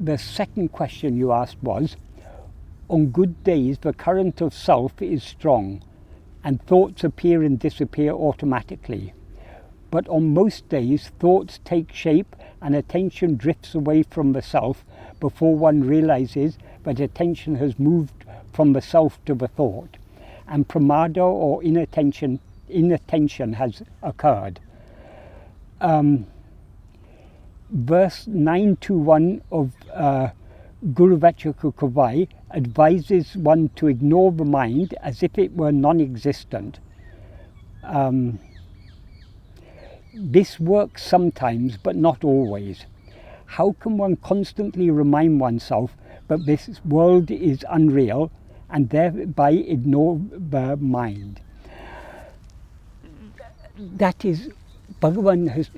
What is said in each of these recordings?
the second question you asked was, on good days the current of self is strong and thoughts appear and disappear automatically. But on most days thoughts take shape and attention drifts away from the self before one realizes that attention has moved from the self to the thought, and pramada or inattention has occurred. Verse 921 of Guru Vācaka Kōvai advises one to ignore the mind as if it were non-existent. This works sometimes, but not always. How can one constantly remind oneself that this world is unreal and thereby ignore the mind? That is, Bhagavan has,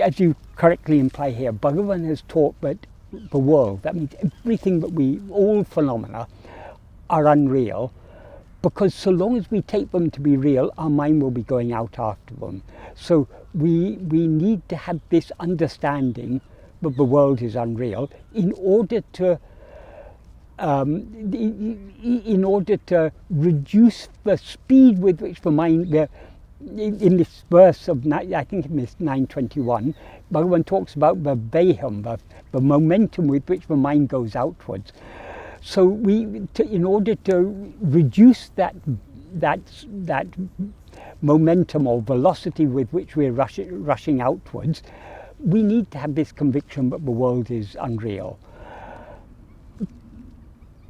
as you correctly imply here, Bhagavan has taught that the world, that means everything that all phenomena are unreal, because so long as we take them to be real, our mind will be going out after them. So we need to have this understanding that the world is unreal in order to reduce the speed with which the mind, in this verse of, I think in this 921, Bhagavan talks about the veham, the momentum with which the mind goes outwards. So in order to reduce that momentum or velocity with which we're rushing outwards, we need to have this conviction that the world is unreal.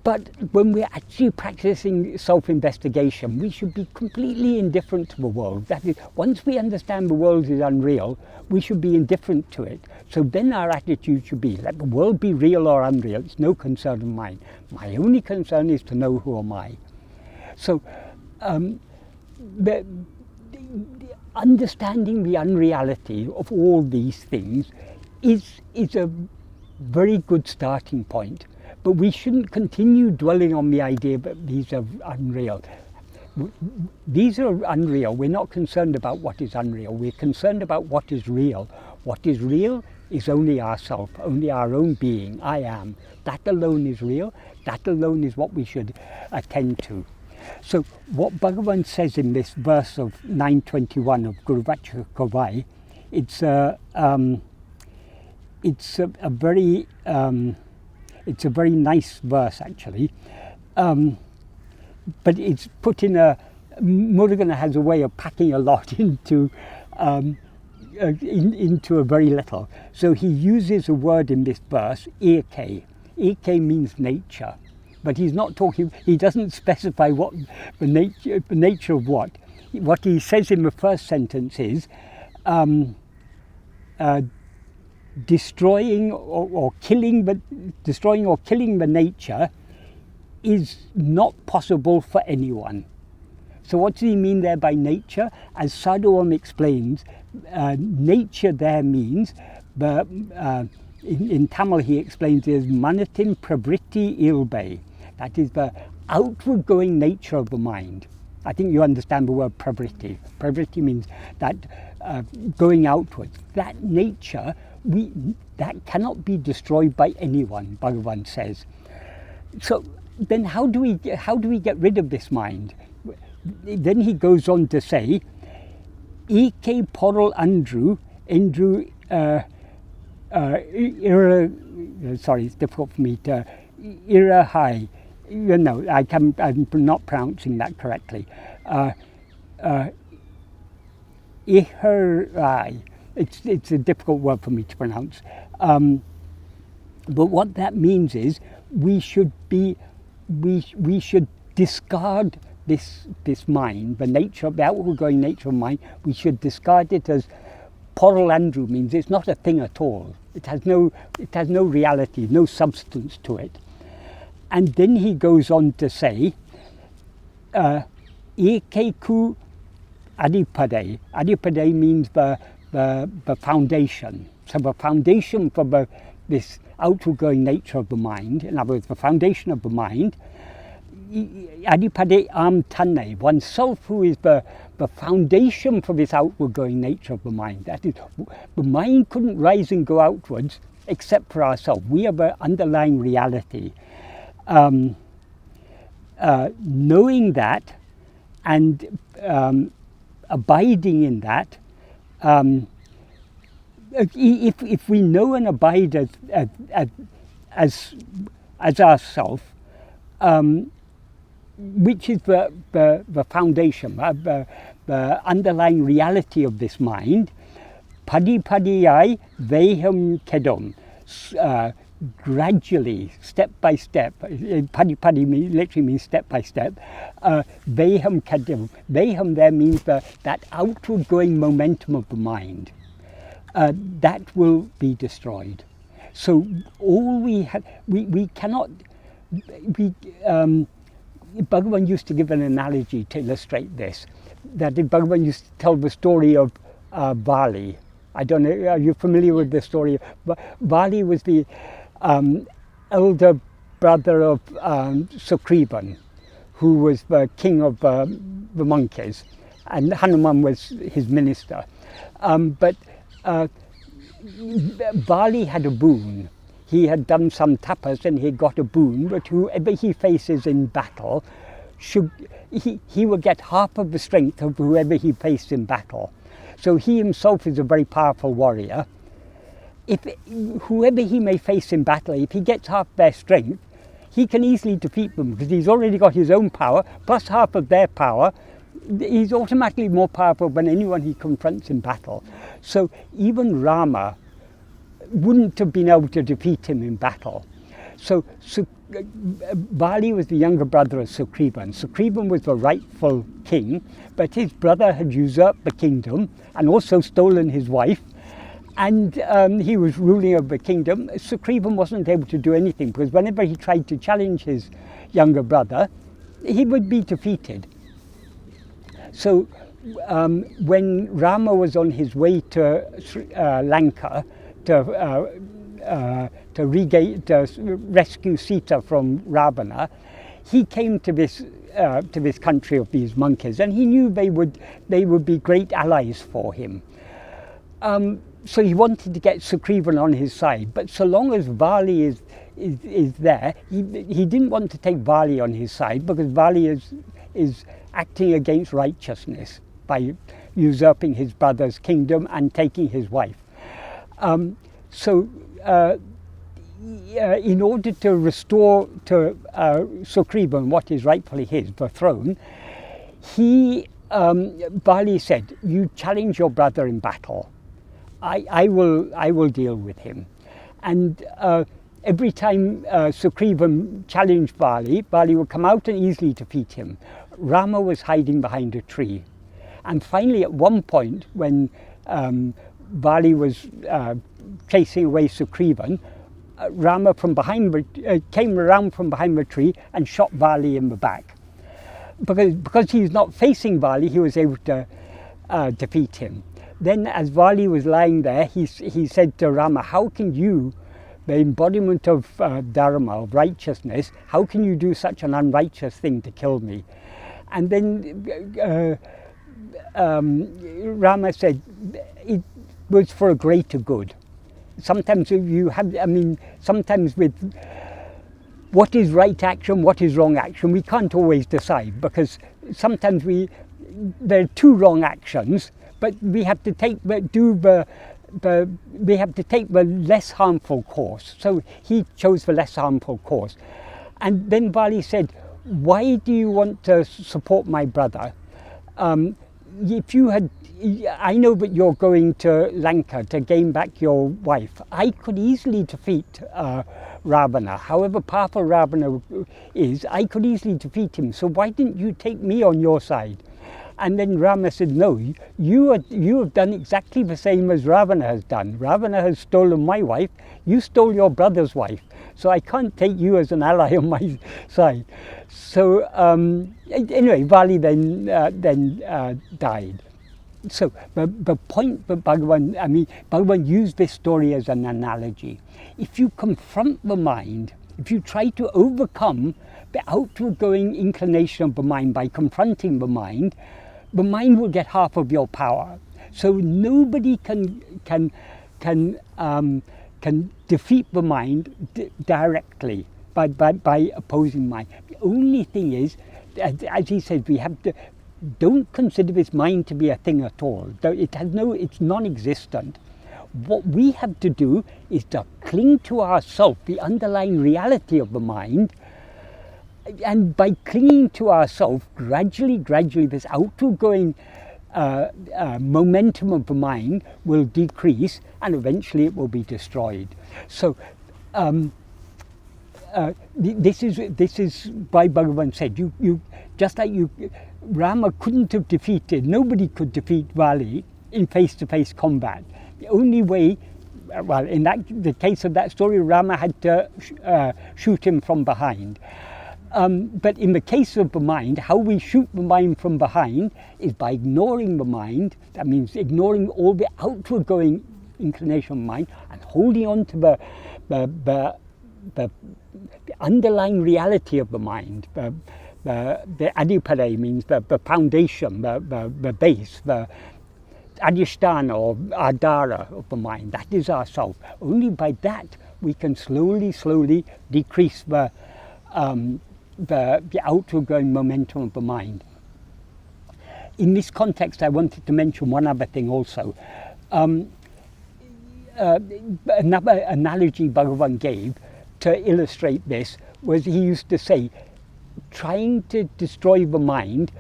But when we're actually practicing self-investigation, we should be completely indifferent to the world. That is, once we understand the world is unreal, we should be indifferent to it. So then our attitude should be, let the world be real or unreal, it's no concern of mine. My only concern is to know who am I. So understanding the unreality of all these things is a very good starting point. But we shouldn't continue dwelling on the idea that these are unreal. These are unreal. We're not concerned about what is unreal. We're concerned about what is real. What is real is only ourself, only our own being, I am. That alone is real. That alone is what we should attend to. So what Bhagavan says in this verse of 921 of Guru Vācaka Kōvai, it's a very nice verse actually, but it's put in Murugan has a way of packing a lot into a very little. So he uses a word in this verse, eke. Eke means nature, but he's not talking. He doesn't specify what the nature of what. What he says in the first sentence is destroying or killing the nature is not possible for anyone. So what does he mean there by nature? As Sadhuam explains, nature there means, in Tamil he explains, is manatin pravritti ilbe. That is the outward going nature of the mind. I think you understand the word pravritti. Pravritti means that going outwards. That nature, that cannot be destroyed by anyone, Bhagavan says. So then how do we get rid of this mind? Then he goes on to say, Ike portal Andrew, sorry, it's difficult for me to, Irahai, I'm not pronouncing that correctly. Iharai, it's a difficult word for me to pronounce. But what that means is we should discard this mind, the outward going nature of mind. We should discard it as Poral Andrew means it's not a thing at all. It has no reality, no substance to it. And then he goes on to say, Ekeku Adipade. Adipade means the foundation. So the foundation for this outward going nature of the mind, in other words, the foundation of the mind, Adipade am tanne, oneself, who is the foundation for this outward going nature of the mind. That is, the mind couldn't rise and go outwards except for ourselves. We have an underlying reality. Knowing that and abiding in that, if we know and abide as ourself, which is the foundation, the underlying reality of this mind, padi-padiyai veham kedom, gradually, step by step, padi-padi literally means step by step, veham kedom, veham there means that outward going momentum of the mind, that will be destroyed. So all we have, we cannot, Bhagavan used to give an analogy to illustrate this, that Bhagavan used to tell the story of Bali. I don't know, are you familiar with the story? Bali was the elder brother of Sugrivan, who was the king of the monkeys, and Hanuman was his minister. But Bali had a boon. He had done some tapas and he got a boon, but whoever he faces in battle, he will get half of the strength of whoever he faced in battle. So he himself is a very powerful warrior. If whoever he may face in battle, if he gets half their strength, he can easily defeat them because he's already got his own power plus half of their power. He's automatically more powerful than anyone he confronts in battle. So even Rama wouldn't have been able to defeat him in battle. So Bali was the younger brother of Sugrivan. Sugrivan was the rightful king, but his brother had usurped the kingdom and also stolen his wife, and he was ruling over the kingdom. Sugrivan wasn't able to do anything because whenever he tried to challenge his younger brother, he would be defeated. So when Rama was on his way to Lanka to rescue Sita from Ramana, he came to this country of these monkeys, and he knew they would be great allies for him. So he wanted to get Sugrivan on his side, but so long as Bali is there, he didn't want to take Bali on his side because Bali is acting against righteousness by usurping his brother's kingdom and taking his wife. In order to restore to Sugrivan what is rightfully his, the throne, Bali said, "You challenge your brother in battle. I will deal with him." And every time Sugrivan challenged Bali would come out and easily defeat him. Rama was hiding behind a tree, and finally, at one point, when Bali was chasing away Sugrivan, Rama came around from behind the tree and shot Bali in the back. Because he's not facing Bali, he was able to defeat him. Then as Bali was lying there, he said to Rama, "How can you, the embodiment of dharma, of righteousness, how can you do such an unrighteous thing to kill me?" And then Rama said, "It was for a greater good." Sometimes sometimes with what is right action, what is wrong action, we can't always decide, because sometimes there are two wrong actions, but we have to take the less harmful course. So he chose the less harmful course. And then Bali said, "Why do you want to support my brother? I know that you're going to Lanka to gain back your wife. I could easily defeat Ravana. However powerful Ravana is, I could easily defeat him. So why didn't you take me on your side?" And then Rama said, "No, you have done exactly the same as Ravana has done. Ravana has stolen my wife. You stole your brother's wife. So I can't take you as an ally on my side." So anyway, Bali then died. So the point that Bhagavan used this story as an analogy. If you confront the mind, if you try to overcome the outward going inclination of the mind by confronting the mind will get half of your power. So nobody can defeat the mind directly by opposing mind. The only thing is, as he says, we have to don't consider this mind to be a thing at all. It's non-existent. What we have to do is to cling to ourself, the underlying reality of the mind, and by clinging to ourself, gradually, this outward-going momentum of the mind will decrease, and eventually it will be destroyed. So, this is why Bhagavan said, you just like Rama couldn't have defeated, nobody could defeat Bali in face-to-face combat. The only way, well, in the case of that story, Rama had to shoot him from behind. But in the case of the mind, how we shoot the mind from behind is by ignoring the mind. That means ignoring all the outward-going inclination of mind and holding on to the underlying reality of the mind. The adipare means the foundation, the base, the adhisthana or adhara of the mind. That is our self. Only by that we can slowly decrease the outward going momentum of the mind. In this context, I wanted to mention one other thing also. Another analogy Bhagavan gave to illustrate this was, he used to say, trying to destroy the mind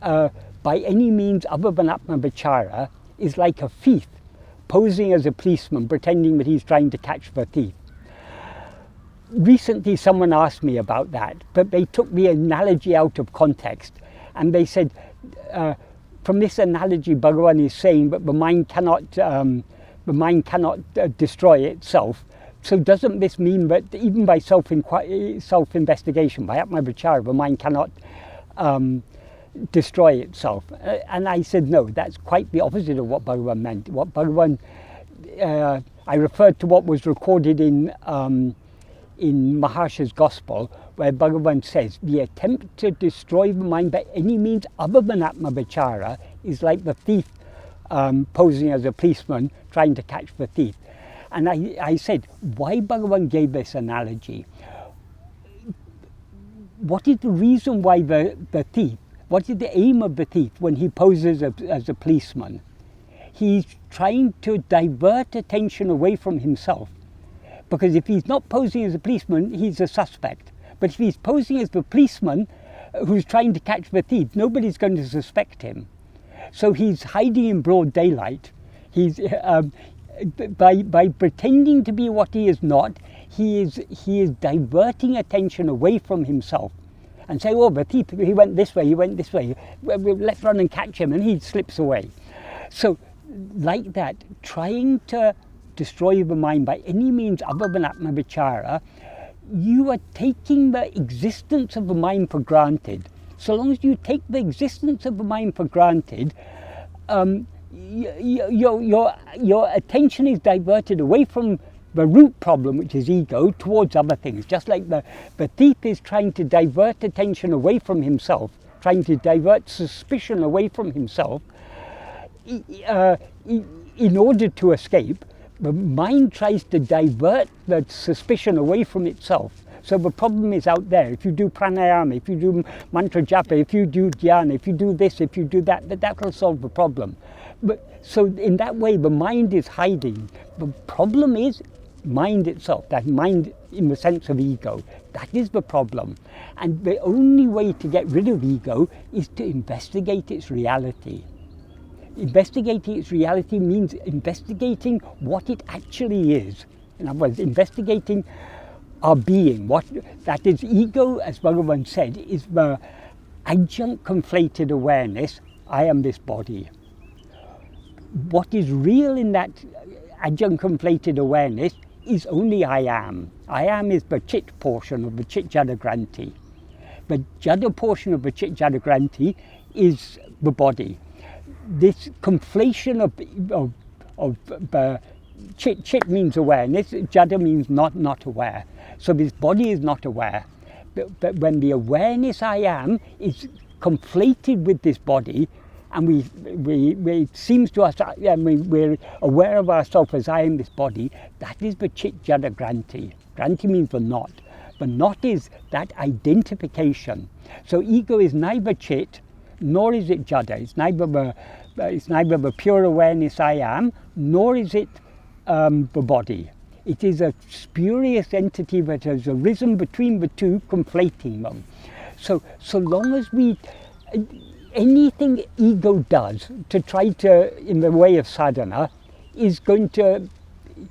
by any means other than Atma-vichara is like a thief posing as a policeman, pretending that he's trying to catch the thief. Recently someone asked me about that, but they took the analogy out of context, and they said, from this analogy Bhagavan is saying that the mind cannot destroy itself. So doesn't this mean that even by self-investigation, by Atma-vichara, the mind cannot destroy itself? And I said, no, that's quite the opposite of what Bhagavan meant. What Bhagavan, I referred to what was recorded in Maharsha's Gospel, where Bhagavan says, the attempt to destroy the mind by any means other than Atma-vichara is like the thief posing as a policeman trying to catch the thief. And I said, why Bhagavan gave this analogy? What is the reason why the thief, what is the aim of the thief when he poses as a policeman? He's trying to divert attention away from himself. Because if he's not posing as a policeman, he's a suspect. But if he's posing as the policeman who's trying to catch the thief, nobody's going to suspect him. So he's hiding in broad daylight. He's by pretending to be what he is not, he is diverting attention away from himself, and say, oh, the thief, he went this way, let's run and catch him, and he slips away. So like that, trying to destroy the mind by any means other than Atma-vichara, you are taking the existence of the mind for granted. So long as you take the existence of the mind for granted, your attention is diverted away from the root problem, which is ego, towards other things. Just like the thief is trying to divert attention away from himself, trying to divert suspicion away from himself, in order to escape, the mind tries to divert the suspicion away from itself. So the problem is out there. If you do pranayama, if you do mantra japa, if you do dhyana, if you do this, if you do that, that will solve the problem. But so in that way, the mind is hiding. The problem is mind itself, that mind in the sense of ego. That is the problem. And the only way to get rid of ego is to investigate its reality. Investigating its reality means investigating what it actually is. In other words, investigating our being. What that is, ego, as Bhagavan said, is the adjunct conflated awareness, I am this body. What is real in that adjunct conflated awareness is only I am. I am is the chit portion of the chit jada granthi. The jada portion of the chit jada granthi is the body. This conflation of chit means awareness, jada means not aware. So this body is not aware. But when the awareness I am is conflated with this body, and it seems to us, we're aware of ourselves as I am this body, that is the chit jada granti. Granti means the not. The not is that identification. So ego is neither chit, nor is it jada. It's neither the pure awareness I am, nor is it the body. It is a spurious entity that has arisen between the two, conflating them. So long as anything ego does to try to, in the way of sadhana, is going to,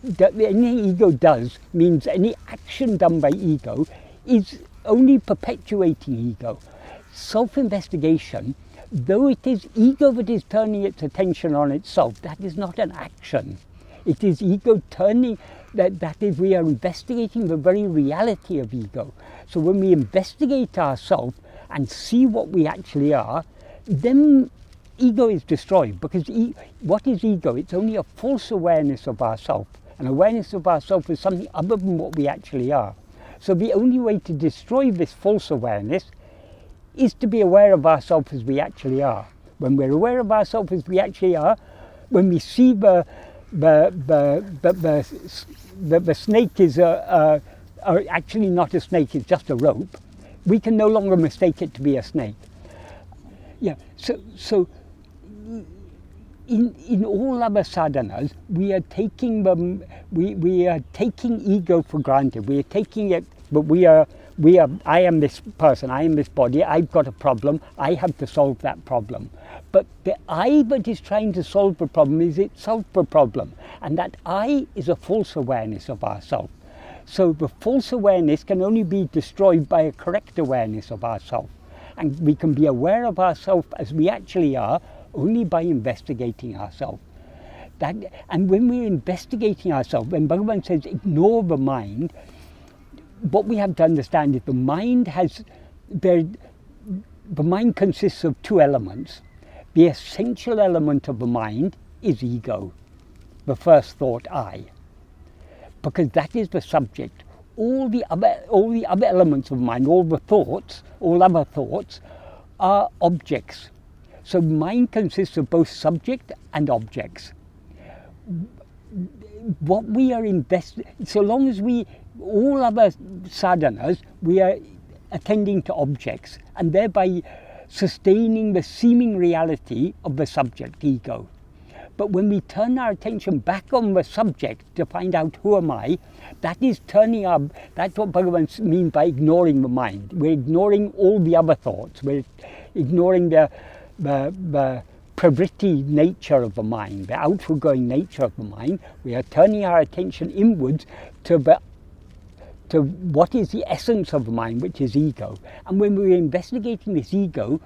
anything ego does means any action done by ego is only perpetuating ego. Self-investigation, though it is ego that is turning its attention on itself, that is not an action. It is ego turning, that is, we are investigating the very reality of ego. So when we investigate ourselves and see what we actually are, then ego is destroyed, because what is ego? It's only a false awareness of ourself. An awareness of ourself is something other than what we actually are. So the only way to destroy this false awareness is to be aware of ourselves as we actually are. When we're aware of ourselves as we actually are, when we see the snake is actually not a snake, it's just a rope, we can no longer mistake it to be a snake. Yeah. So in all other sadhanas, we are taking we are taking ego for granted. We are taking it, but we are. I am this person. I am this body. I've got a problem. I have to solve that problem. But the I that is trying to solve the problem is itself the problem, and that I is a false awareness of ourself. So the false awareness can only be destroyed by a correct awareness of ourself. And we can be aware of ourselves as we actually are only by investigating ourselves. And when we're investigating ourselves, when Bhagavan says ignore the mind, what we have to understand is the mind consists of two elements. The essential element of the mind is ego, the first thought, I, because that is the subject. All the other elements of mind, all other thoughts are objects. So mind consists of both subject and objects. What we are so long as all other sadhanas, we are attending to objects and thereby sustaining the seeming reality of the subject, ego. But when we turn our attention back on the subject to find out who am I, that is that's what Bhagavan means by ignoring the mind. We're ignoring all the other thoughts. We're ignoring the pravritti nature of the mind, the outward going nature of the mind. We are turning our attention inwards to what is the essence of the mind, which is ego. And when we're investigating this ego,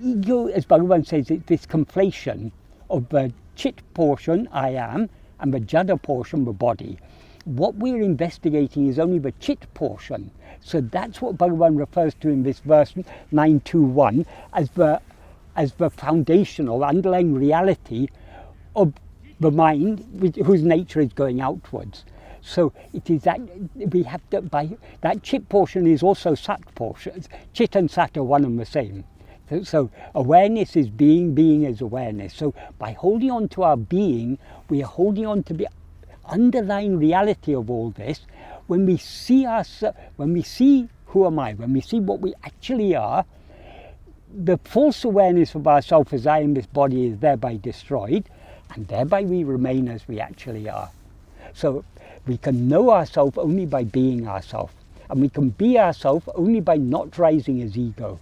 as Bhagavan says, it's this conflation of the chit portion, I am, and the jada portion, the body. What we're investigating is only the chit portion. So that's what Bhagavan refers to in this verse 921 as the foundational, underlying reality of the mind, whose nature is going outwards. So it is that we have to, that chit portion is also sat portion. Chit and sat are one and the same. So awareness is being, being is awareness. So by holding on to our being, we are holding on to the underlying reality of all this. When we see who am I, when we see what we actually are, the false awareness of ourself as I am this body is thereby destroyed, and thereby we remain as we actually are. So we can know ourselves only by being ourselves, and we can be ourselves only by not rising as ego.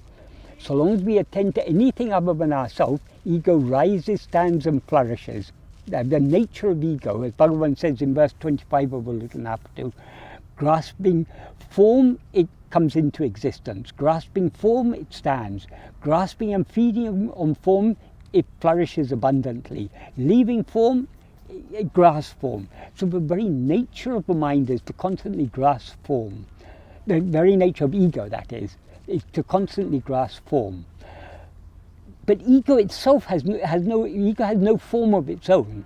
So long as we attend to anything other than ourselves, ego rises, stands and flourishes. The nature of ego, as Bhagavan says in verse 25 of the Little Napatu, grasping form, it comes into existence. Grasping form, it stands. Grasping and feeding on form, it flourishes abundantly. Leaving form, it grasps form. So the very nature of the mind is to constantly grasp form. The very nature of ego, that is to constantly grasp form. But ego itself has no form of its own.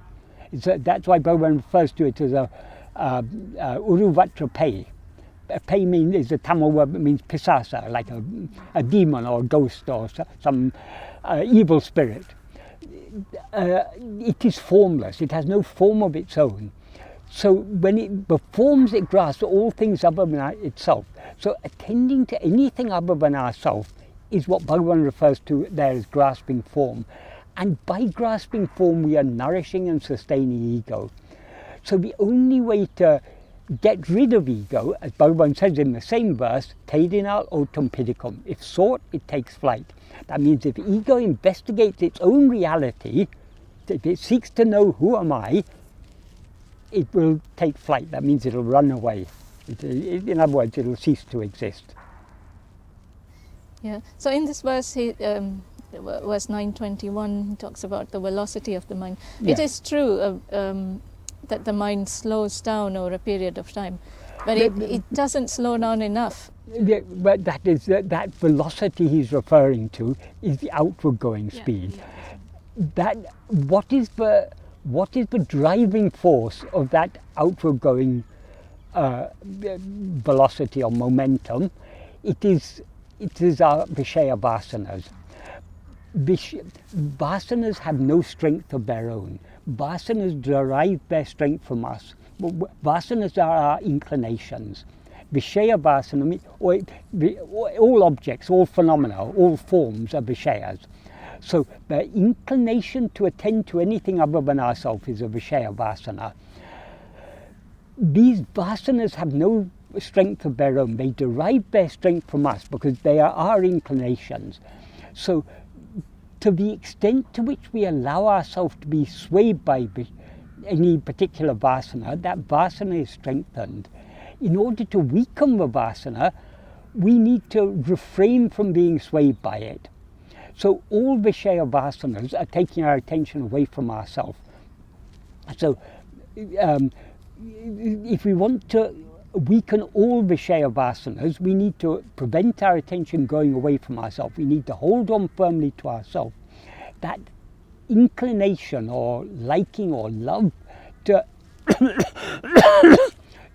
That's why Bhagavan refers to it as a uruvatra pei. Pei is a Tamil word that means pisasa, like a demon or a ghost or some evil spirit. it is formless. It has no form of its own. So when it performs, it grasps all things other than itself. So attending to anything other than ourself is what Bhagavan refers to there as grasping form. And by grasping form, we are nourishing and sustaining ego. So the only way to get rid of ego, as Bhagavan says in the same verse, Tedinal autum pidicum. If sought, it takes flight. That means if ego investigates its own reality, if it seeks to know who am I, it will take flight. That means it'll run away. In other words, it'll cease to exist. Yeah. So in this verse, verse 921, he talks about the velocity of the mind. Yeah. It is true that the mind slows down over a period of time, but it doesn't slow down enough. Yeah, but that velocity he's referring to is the outward going speed. Yeah. What is the driving force of that outward going velocity or momentum? It is our Vishaya vasanas. Vasanas have no strength of their own. Vasanas derive their strength from us. Vasanas are our inclinations. Vishaya vasana, all objects, all phenomena, all forms are Vishayas. So the inclination to attend to anything other than ourselves is a Vishaya vasana. These vasanas have no strength of their own. They derive their strength from us because they are our inclinations. So to the extent to which we allow ourselves to be swayed by any particular vasana, that vasana is strengthened. In order to weaken the vasana, we need to refrain from being swayed by it. So all Vishaya vasanas are taking our attention away from ourselves. So if we want to weaken all Vishaya vasanas, we need to prevent our attention going away from ourselves. We need to hold on firmly to ourselves. That inclination or liking or love to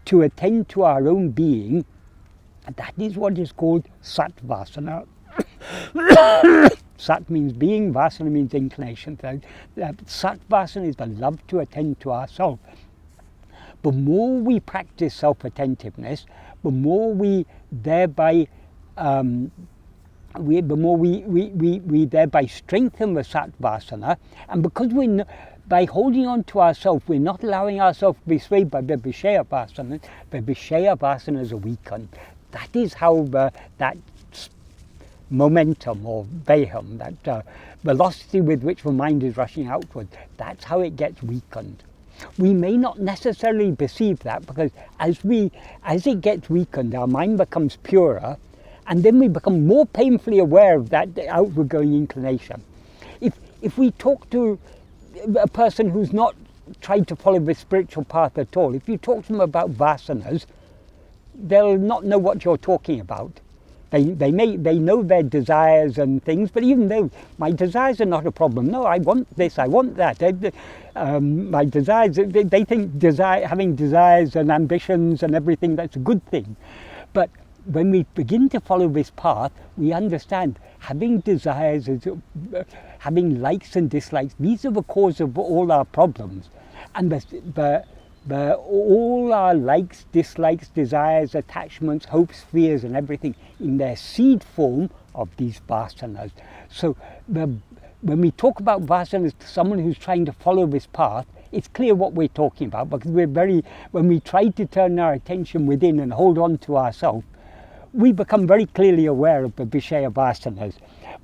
to attend to our own being, that is what is called Sat Vasana. Sat means being, Vasana means inclination. Sat Vasana is the love to attend to ourselves. The more we practice self-attentiveness, the more we thereby we thereby strengthen the Sat Vasana, and because by holding on to ourselves, we're not allowing ourselves to be swayed by the Vishaya Vasanas. The Vishaya Vasanas are weakened. That is how that momentum or veham, that velocity with which the mind is rushing outward, that's how it gets weakened. We may not necessarily perceive that because as it gets weakened, our mind becomes purer, and then we become more painfully aware of that outward going inclination. If we talk to a person who's not tried to follow the spiritual path at all, if you talk to them about vasanas, they'll not know what you're talking about. They know their desires and things, but even though my desires are not a problem, no, I want this, I want that. My desires, they think having desires and ambitions and everything, that's a good thing. But when we begin to follow this path, we understand having desires, having likes and dislikes, these are the cause of all our problems. And all our likes, dislikes, desires, attachments, hopes, fears and everything in their seed form of these vasanas. So when we talk about vasanas to someone who's trying to follow this path, it's clear what we're talking about, because when we try to turn our attention within and hold on to ourselves, we become very clearly aware of the Vishaya vasanas.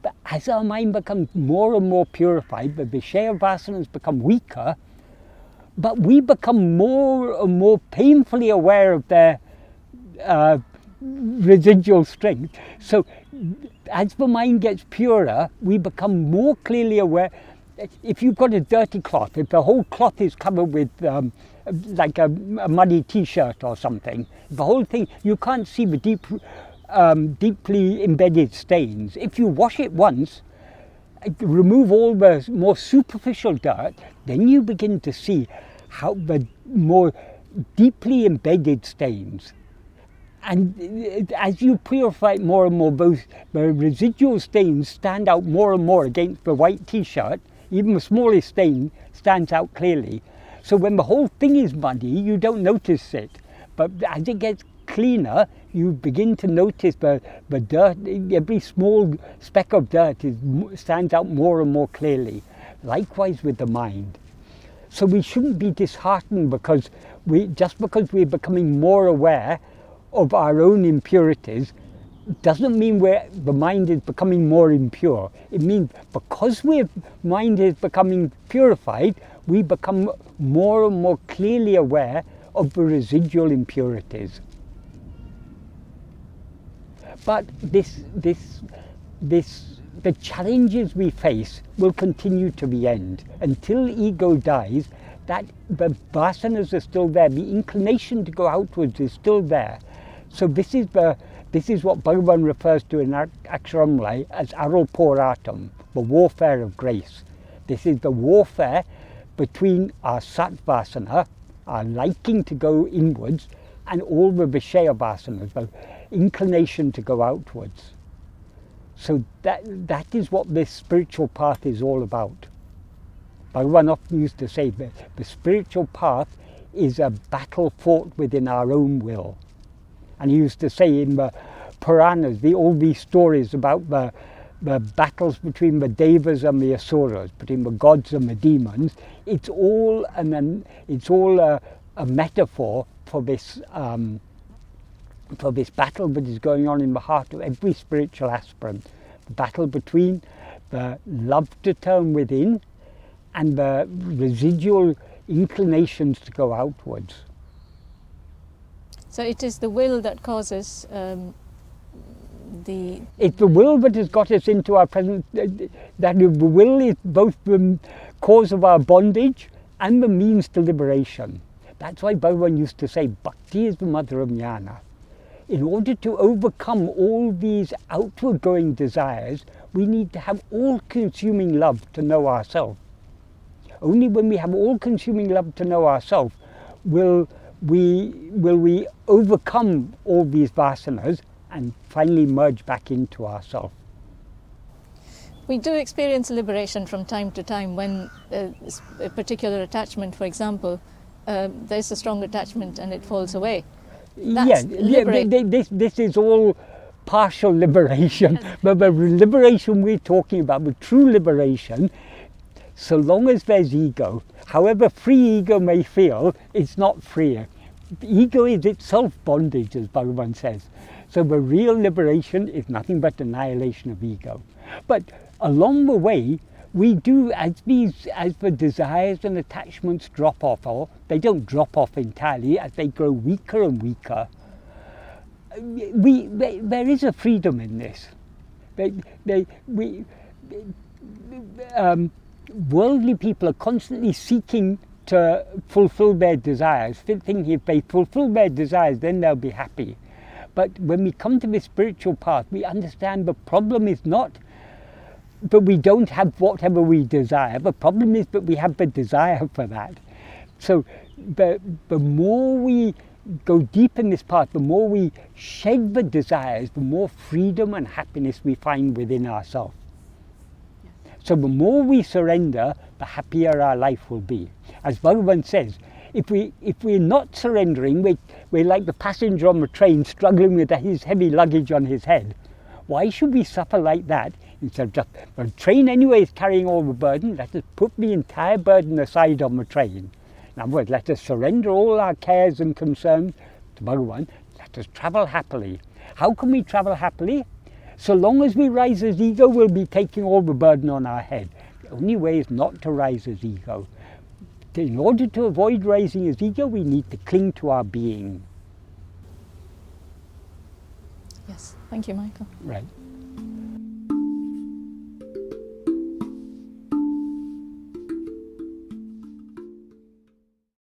But as our mind becomes more and more purified, the Vishaya vasanas become weaker, but we become more and more painfully aware of their residual strength. So as the mind gets purer, we become more clearly aware. If you've got a dirty cloth, if the whole cloth is covered with like a muddy t-shirt or something, the whole thing, you can't see the deeply embedded stains. If you wash it once, remove all the more superficial dirt, then you begin to see how the more deeply embedded stains. And as you purify it more and more, the residual stains stand out more and more against the white t-shirt. even the smallest stain stands out clearly. So when the whole thing is muddy, you don't notice it. But as it gets cleaner, you begin to notice the dirt. Every small speck of dirt stands out more and more clearly. Likewise with the mind. So we shouldn't be disheartened because just because we're becoming more aware of our own impurities doesn't mean the mind is becoming more impure. It means because mind is becoming purified, we become more and more clearly aware of the residual impurities. But the challenges we face will continue to the end. Until ego dies, that the vasanas are still there. The inclination to go outwards is still there. So this is what Bhagavan refers to in Aksharamlai as aroporatam, the warfare of grace. This is the warfare between our satvasana, our liking to go inwards, and all the vishaya vasanas, the inclination to go outwards. So that is what this spiritual path is all about. Bhagavan often used to say that the spiritual path is a battle fought within our own will. And he used to say in the Puranas, all these stories about the battles between the devas and the asuras, between the gods and the demons, it's all a metaphor for this battle that is going on in the heart of every spiritual aspirant. The battle between the love to turn within and the residual inclinations to go outwards. So it is the will that causes It's the will that has got us into our present, that the will is both the cause of our bondage and the means to liberation. That's why Bhagavan used to say, Bhakti is the mother of jnana. In order to overcome all these outward going desires, we need to have all-consuming love to know ourselves. Only when we have all-consuming love to know ourselves will we overcome all these vasanas and finally merge back into ourselves. We do experience liberation from time to time when a particular attachment, for example, there's a strong attachment and it falls away. That's this is all partial liberation, but the liberation we're talking about, the true liberation, so long as there's ego, however free ego may feel, it's not free. Ego is itself bondage, as Bhagavan says. So the real liberation is nothing but annihilation of ego. But along the way, we do, as the desires and attachments drop off, or they don't drop off entirely, as they grow weaker and weaker, there is a freedom in this. Worldly people are constantly seeking to fulfill their desires, thinking if they fulfill their desires, then they'll be happy. But when we come to this spiritual path, we understand the problem is not that we don't have whatever we desire. The problem is that we have the desire for that. So the more we go deep in this path, the more we shed the desires, the more freedom and happiness we find within ourselves. So the more we surrender, the happier our life will be. As Bhagavan says, if we're not surrendering, we're like the passenger on the train struggling with his heavy luggage on his head. Why should we suffer like that? Instead of just, the train anyway is carrying all the burden, let us put the entire burden aside on the train. In other words, let us surrender all our cares and concerns to Bhagavan, let us travel happily. How can we travel happily? So long as we rise as ego, we'll be taking all the burden on our head. The only way is not to rise as ego. In order to avoid rising as ego, we need to cling to our being. Yes, thank you, Michael. Right.